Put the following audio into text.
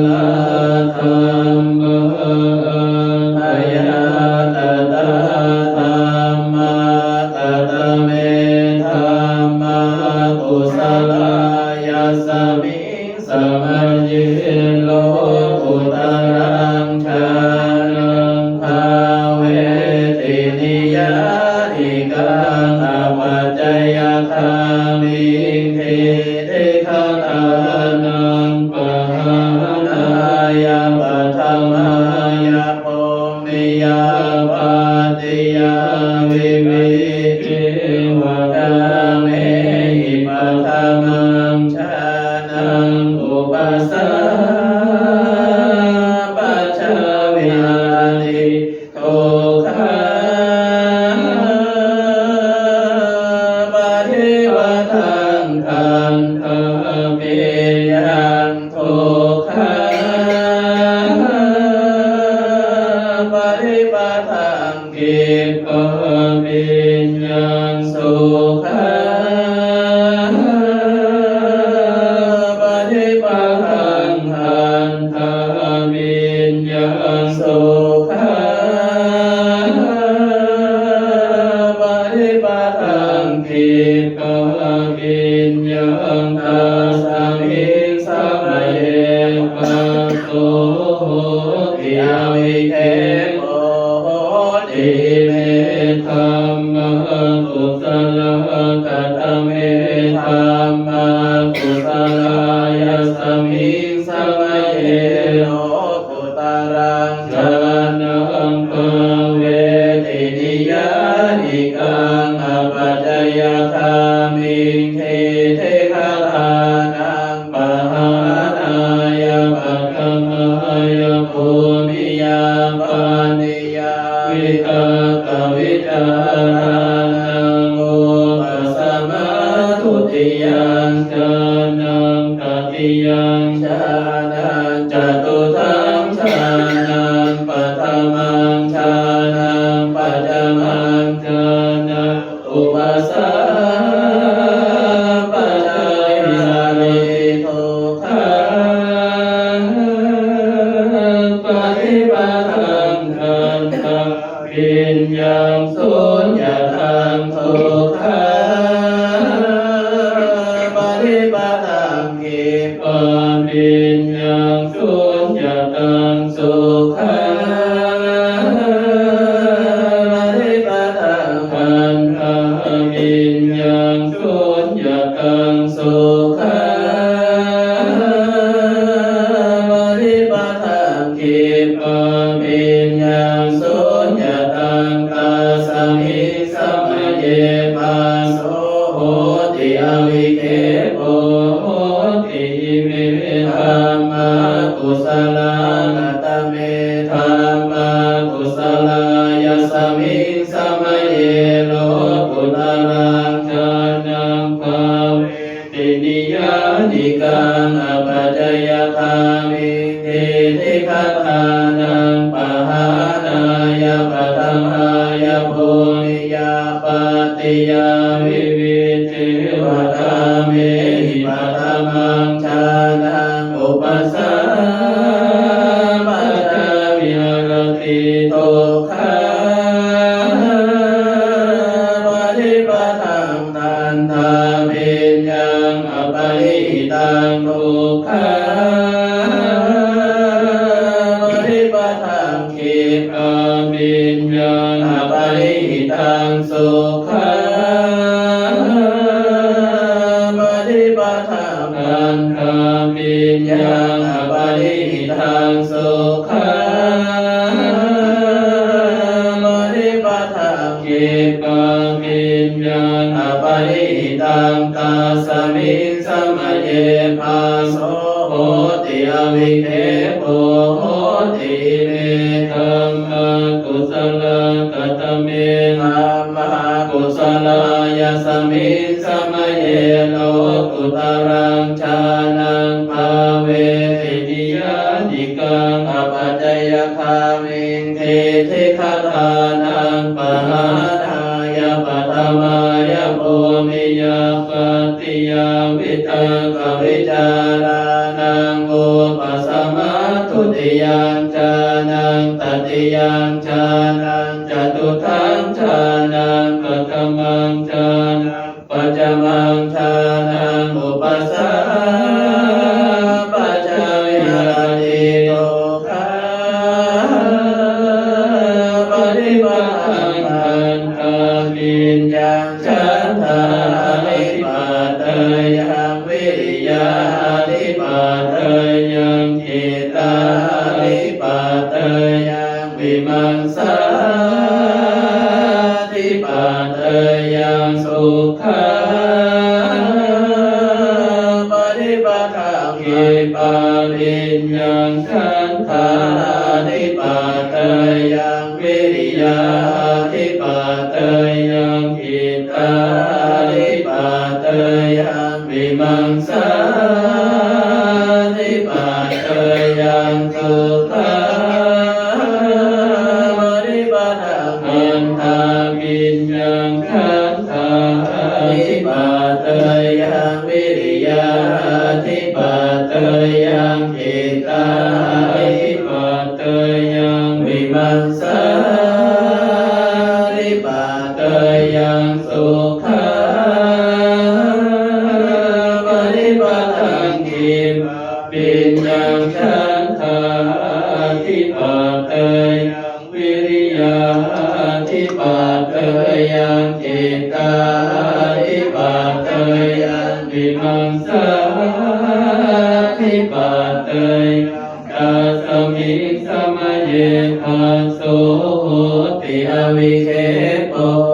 ลธรรมายาตตาธรรมะตตเมธรรมะกุศลายาสมิงสมัญญิโลกุตรังชานังภาเวตินิยานิกังอปัจจยคามิงเทเทคตานังปะหานายาปัทมายาโพมิยาปาติยาวิวิติวกาเมหิปัทมังชานังอุปัสสะปัจจวิหาริโตคะปะเทวทังคันธเมยังโทคะปริปัทังกิปะเมยังสุขังปริปัทังหันธเมยังสุขังปริปัทังกิปะเมยังตัสสมิงสัมมเยปัสโตติอวิเคโปติเมธัมมังกุศลกตเมธัมมังกุศลายาสมิงสัมมเยโลกุตรังชานังภาเวตินิยานิกังอปัจจยคามิงเทเทคตานังปะหานายาปัทมายาภูมิยาปานิยาวิตกวิจารานังโอปัสสมาทุติยังชานังตติยังชานังจตุทังชานังปัทมังชานังปัจจมังชานังอุปัสสะปัจจวิหาริโตคะปฏิปัทังคันธปิญญังสุญญตังโทคะปฏิปัทังกิปะปิญญังสุญญตังสุขังปฏิปัทังคันธปิญญังสุญญตังสุขังปฏิปัทังกิปะปิญญังสุญญตังตัสสมิสัมมเยปัสโสโหติอวิเคโปโหติเมธัมมากุศลกตเมธัมมากุศลายาสมิงสัมมเยโลกุตรังชานังภาเวตินิยานิกังอปัจจยคามิงเทติคตานังปะหานายาปัทมายาภูมิยาปาติยาวิวิติวกาเมหิปัทมังชานังอุปัสสะปัจจวิหารติโตคะปฏิปัทังตันธาเมยังอปะริตังทุกขังปฏิปัทังขิปะปิญญังอปะริตังสุขังปฏิปัทังตันธาเมยังอปะริตังสุขังปฏิปัทังขิปะปิญญังอปะริตังตัสสมิงสัมมเยปัสโสโหติอวิเคโปโหติเมธัมมากุศลกตเมธัมมากุศลายาสมิงสัมมเยโลกุตรังชานังภาเวตินิยานิกังอปัจจยคามิงเทติคตานังปะหานายาปัทมายาภูมิยาปาติยาวิตกวิจารานังโอปัสสมา ทุติยามฌานังตติยามฌานังจตุทังฌานังปัฏฐมังฌานังปัจจมังฌานังอุปสัมปชายาติโตภาปฏิปัฏฐังขันธามิญญังฉันทานิปัตเตยังวิริยานิปัตเตยังจิตตานิปัตเตยังวิมังสานิปัตเตยังสุขาปฏิปัฏฐังขิปาลิญญังขันธานิปัตเตยังวิริยานิปัตเตยังจิตตานิปัตเตยังวิมังสานิปัตเตยังสุขาปฏิปัฏฐังขันธามิญญังขันธานิปัตเตยังวิริยานิปัตเตยังจิตตานิปัตเตยังวิมังสานิปัตเตยังสุขาปฏิปัฏฐังขิปิญญังขันธานิปัตเตยังวิริยานิปัตเตยังจิตตานิปัตเตยังวิมังสานิปัตเตตัสมิงสมัยเยทัสโสติอวิเคปโป